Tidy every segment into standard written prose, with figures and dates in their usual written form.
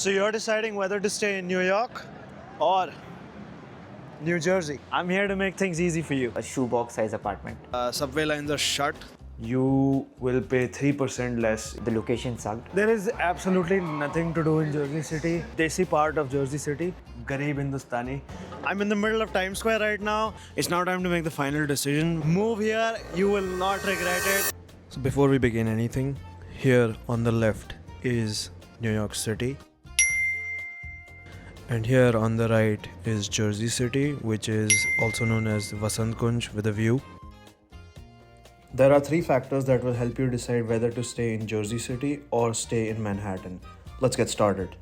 So you're deciding whether to stay in New York or New Jersey. I'm here to make things easy for you. A shoebox size apartment. Subway lines are shut. You will pay 3% less. The location sucked. There is absolutely nothing to do in Jersey City. Desi part of Jersey City. Garib Hindustani. I'm in the middle of Times Square right now. It's now time to make the final decision. Move here, you will not regret it. So before we begin anything, here on the left is New York City. And here on the right is Jersey City, which is also known as Vasant Kunj with a view. There are 3 factors that will help you decide whether to stay in Jersey City or stay in Manhattan. Let's get started.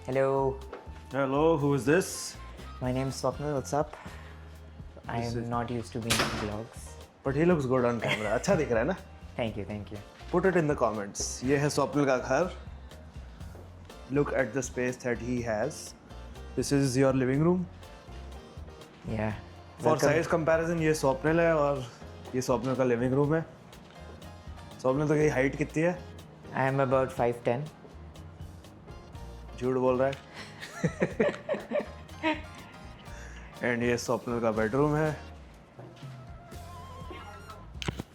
Hello, Hello, who is this? my name is Swapnil. What's up? I am not used to being in vlogs. But he looks good on camera. अच्छा दिख रहा है ना? Thank you, thank you. Put it in the comments. ये है स्वप्निल का घर. Look at the space that he has. This is your living room. Yeah. For size comparison, ये स्वप्निल है और ये स्वप्निल का living room है. स्वप्निल तो की height कितनी है? I am about 5'10". झूठ बोल रहा है. And ये स्वप्निल का bedroom है.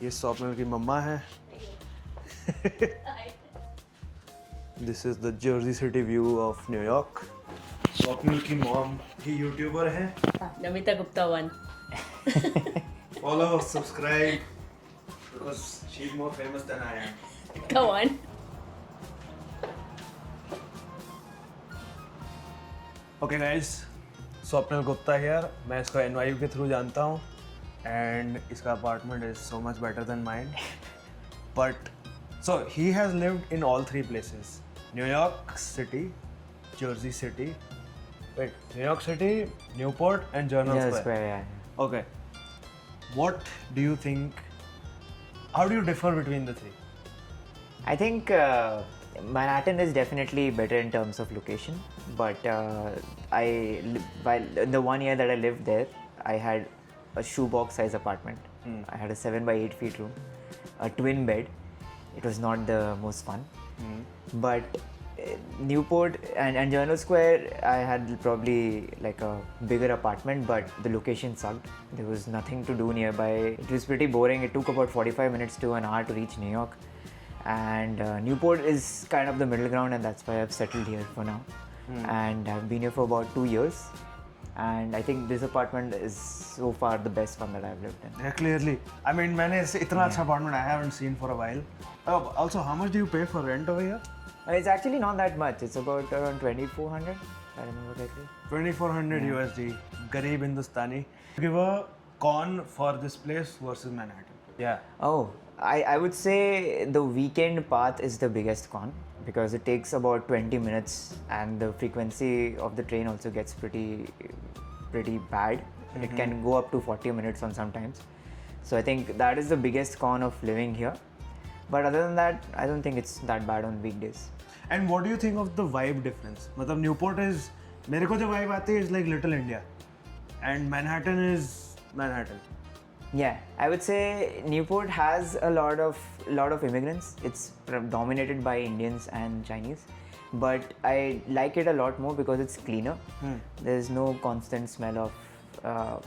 ये स्वप्निल की मम्मा है. This is the Jersey City view of New York. Swapnil की mom ही YouTuber है. Namita Gupta 1. Follow, subscribe, because she's more famous than I am. Go on. Okay guys, Swapnil Gupta here. मैं इसको NYU के through जानता हूँ. And इसका apartment is so much better than mine. But so he has lived in all 3 places: New York City, Jersey City. Wait, New York City, Newport, and Journal Yeah, Square. square, yeah. Okay. What do you think? How do you differ between the 3? I think Manhattan is definitely better in terms of location, but while the 1 year that I lived there, I had a shoebox size apartment. I had a 7 by 8 feet room, a twin bed. It was not the most fun, but Newport and Journal Square, I had probably like a bigger apartment, but the location sucked. There was nothing to do nearby. It was pretty boring. It took about 45 minutes to an hour to reach New York. And Newport is kind of the middle ground, and that's why I've settled here for now. And I've been here for about 2 years. And I think this apartment is so far the best one that I've lived in. Yeah, clearly. I mean, मैंने ऐसे इतना अच्छा apartment I haven't seen for a while. Also, how much do you pay for rent over here? It's actually not that much. It's about around 2,400, if I remember correctly. 2,400 USD. Garib Hindustani. Give a con for this place versus Manhattan. Yeah. Oh, I would say the weekend path is the biggest con because it takes about 20 minutes and the frequency of the train also gets pretty bad. It can go up to 40 minutes on sometimes. So I think that is the biggest con of living here. But other than that, I don't think it's that bad on weekdays. And what do you think of the vibe difference? मतलब Newport is, मेरे को जो vibe आती है is like Little India, and Manhattan is Manhattan. Yeah, I would say Newport has a lot of immigrants. It's dominated by Indians and Chinese, but I like it a lot more because it's cleaner. There's no constant smell of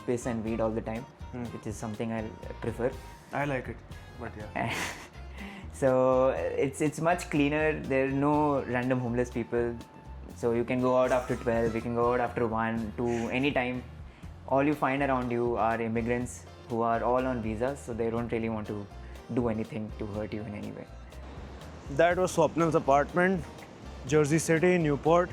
piss and weed all the time, which is something I prefer. I like it, but yeah. So it's much cleaner. There are no random homeless people. So you can go out after 12, you can go out after 1, 2, any time. All you find around you are immigrants who are all on visas, so they don't really want to do anything to hurt you in any way. That was Swapnil's apartment, Jersey City, Newport.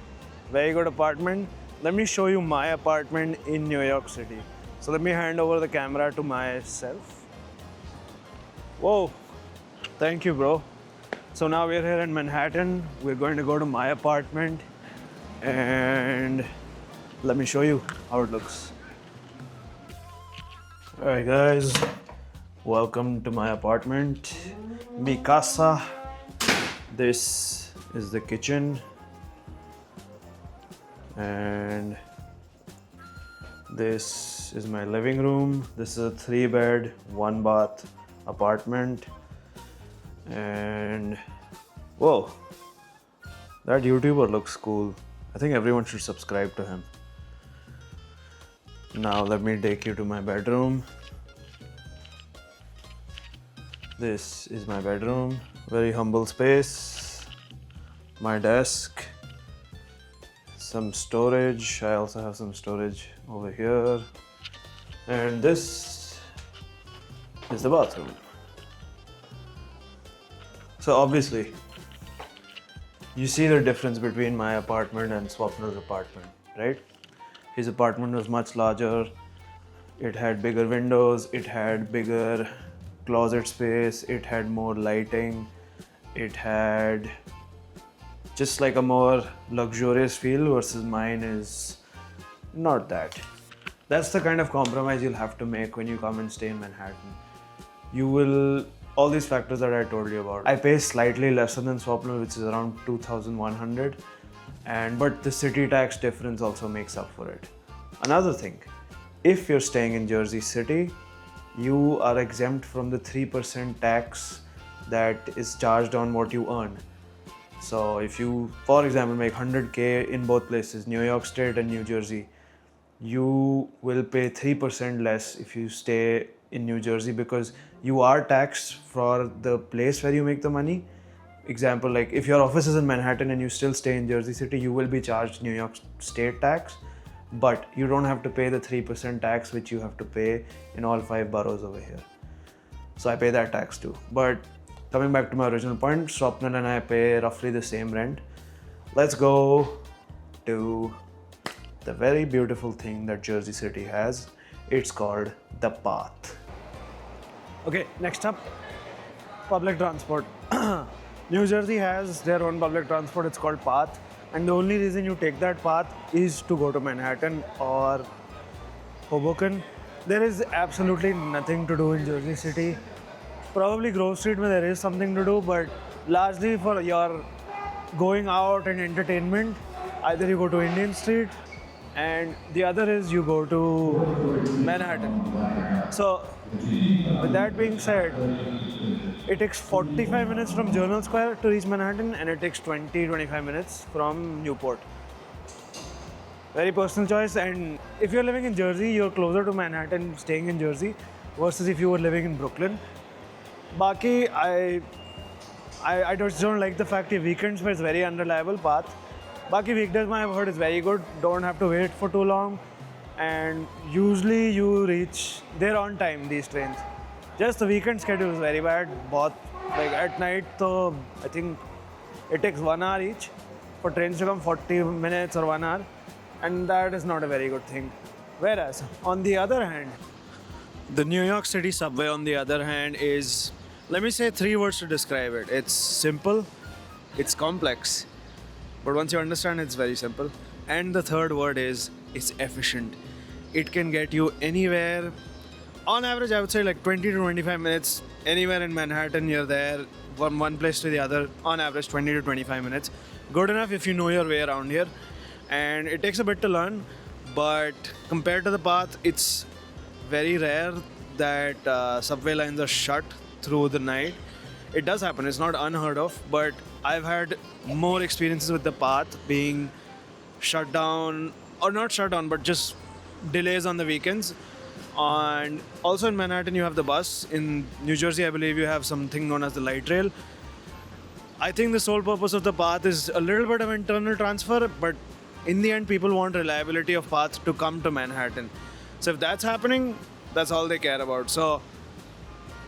Very good apartment. Let me show you my apartment in New York City. So let me hand over the camera to myself. Whoa, thank you, bro. So now we're here in Manhattan. We're going to go to my apartment and let me show you how it looks. Alright guys, welcome to my apartment, mi casa. This is the kitchen and This is my living room. This is a 3-bed, 1-bath apartment. And whoa, that YouTuber looks cool. I think everyone should subscribe to him. Now let me take you to my bedroom. This is my bedroom. Very humble space. My desk. Some storage. I also have some storage over here. And this is the bathroom. So obviously, you see the difference between my apartment and Swapna's apartment, right? His apartment was much larger. It had bigger windows. It had bigger closet space. It had more lighting. It had just like a more luxurious feel, versus mine is not that. That's the kind of compromise you'll have to make when you come and stay in Manhattan. You will, all these factors that I told you about. I pay slightly lesser than Swapna, which is around 2,100, but the city tax difference also makes up for it. Another thing, if you're staying in Jersey City, you are exempt from the 3% tax that is charged on what you earn. So if you, for example, make 100K in both places, New York State and New Jersey, you will pay 3% less if you stay in New Jersey, because you are taxed for the place where you make the money. Example, like if your office is in Manhattan and you still stay in Jersey City, you will be charged New York State tax, but you don't have to pay the 3% tax which you have to pay in all 5 boroughs over here. So I pay that tax too. But coming back to my original point, Swapnil and I pay roughly the same rent. Let's go to the very beautiful thing that Jersey City has. It's called the Path. Okay, next up, public transport. New Jersey has their own public transport. It's called Path. And the only reason you take that path is to go to Manhattan or Hoboken. There is absolutely nothing to do in Jersey City. Probably Grove Street where there is something to do, but largely for your going out and entertainment, either you go to Indian Street and the other is you go to Manhattan. So with that being said, it takes 45 minutes from Journal Square to reach Manhattan, and it takes 20-25 minutes from Newport. Very personal choice, and if you're living in Jersey, you're closer to Manhattan staying in Jersey versus if you were living in Brooklyn. Baki, I just don't like the fact that weekends where it's very unreliable path. Baki weekdays, I've heard is very good. Don't have to wait for too long, and usually you reach there on time, these trains. Just the weekend schedule is very bad. Both, like at night, so I think it takes 1 hour each for trains to come, 40 minutes or 1 hour, and that is not a very good thing. Whereas, on the other hand, the New York City subway, on the other hand, is, let me say 3 words to describe it. It's simple, it's complex, but once you understand, it's very simple. And the third word is, it's efficient. It can get you anywhere. On average, I would say like 20 to 25 minutes. Anywhere in Manhattan, you're there. From one place to the other, on average 20 to 25 minutes. Good enough if you know your way around here. And it takes a bit to learn, but compared to the path, it's very rare that subway lines are shut through the night. It does happen, it's not unheard of, but I've had more experiences with the path being shut down, or not shut down, but just delays on the weekends. And also in Manhattan, you have the bus. In New Jersey, I believe you have something known as the light rail. I think the sole purpose of the path is a little bit of internal transfer, but in the end, people want reliability of path to come to Manhattan. So if that's happening, that's all they care about. So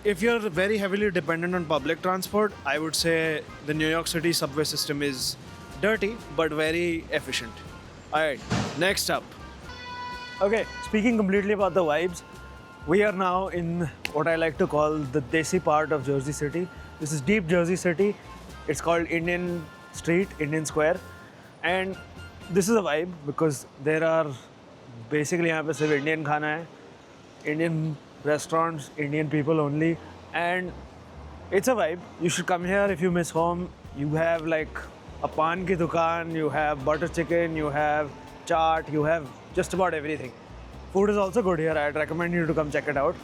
if you're very heavily dependent on public transport, I would say the New York City subway system is dirty, but very efficient. All right, next up. Okay, speaking completely about the vibes, we are now in what I like to call the Desi part of Jersey City. This is deep Jersey City. It's called Indian Street, Indian Square. And this is a vibe because there are basically यहाँ पे सिर्फ Indian खाना है, Indian restaurants, Indian people only. And it's a vibe. You should come here if you miss home. You have like a pan ki dukaan, you have butter chicken, you have chaat, you have just about everything. Food is also good here. I'd recommend you to come check it out.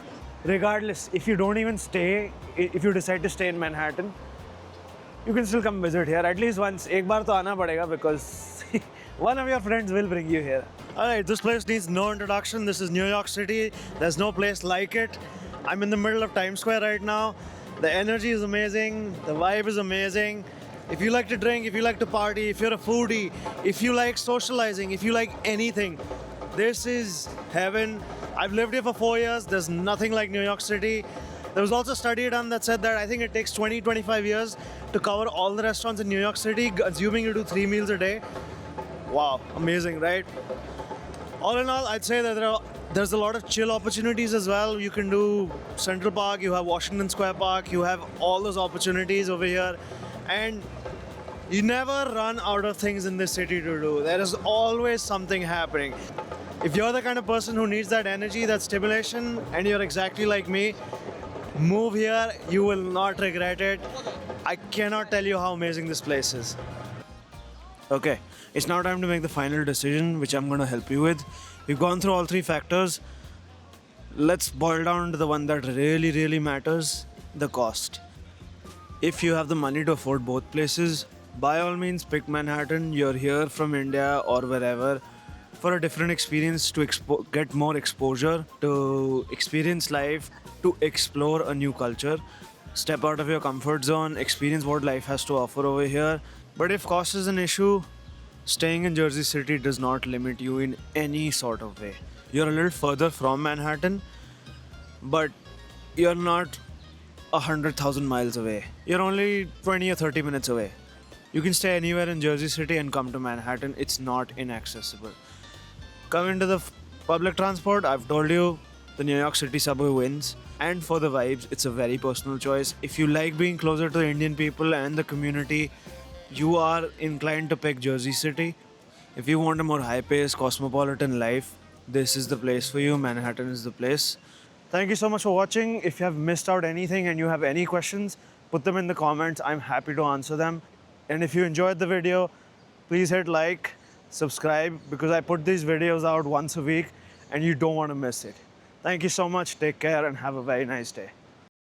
Regardless, if you don't even stay, if you decide to stay in Manhattan, you can still come visit here at least once. एक बार तो आना पड़ेगा because one of your friends will bring you here. Alright, this place needs no introduction. This is New York City. There's no place like it. I'm in the middle of Times Square right now. The energy is amazing. The vibe is amazing. If you like to drink, if you like to party, if you're a foodie, if you like socializing, if you like anything, this is heaven. I've lived here for 4 years. There's nothing like New York City. There was also a study done that said that I think it takes 25 years to cover all the restaurants in New York City, assuming you do 3 meals a day. Wow, amazing, right? All in all, I'd say that there's a lot of chill opportunities as well. You can do Central Park, you have Washington Square Park, you have all those opportunities over here. And you never run out of things in this city to do. There is always something happening. If you're the kind of person who needs that energy, that stimulation, and you're exactly like me, move here, you will not regret it. I cannot tell you how amazing this place is. Okay, it's now time to make the final decision, which I'm going to help you with. We've gone through all 3 factors. Let's boil down to the one that really, really matters, the cost. If you have the money to afford both places, by all means pick Manhattan. You're here from India or wherever for a different experience, to get more exposure, to experience life, to explore a new culture, step out of your comfort zone, experience what life has to offer over here. But if cost is an issue, staying in Jersey City does not limit you in any sort of way. You're a little further from Manhattan, but you're not 100,000 miles away. You're only 20 or 30 minutes away. You can stay anywhere in Jersey City and come to Manhattan. It's not inaccessible. Come into the public transport. I've told you, the New York City subway wins. And for the vibes, it's a very personal choice. If you like being closer to the Indian people and the community, you are inclined to pick Jersey City. If you want a more high-paced, cosmopolitan life, this is the place for you. Manhattan is the place. Thank you so much for watching. If you have missed out anything and you have any questions, put them in the comments. I'm happy to answer them. And if you enjoyed the video, please hit like, subscribe, because I put these videos out once a week and you don't want to miss it. Thank you so much. Take care and have a very nice day.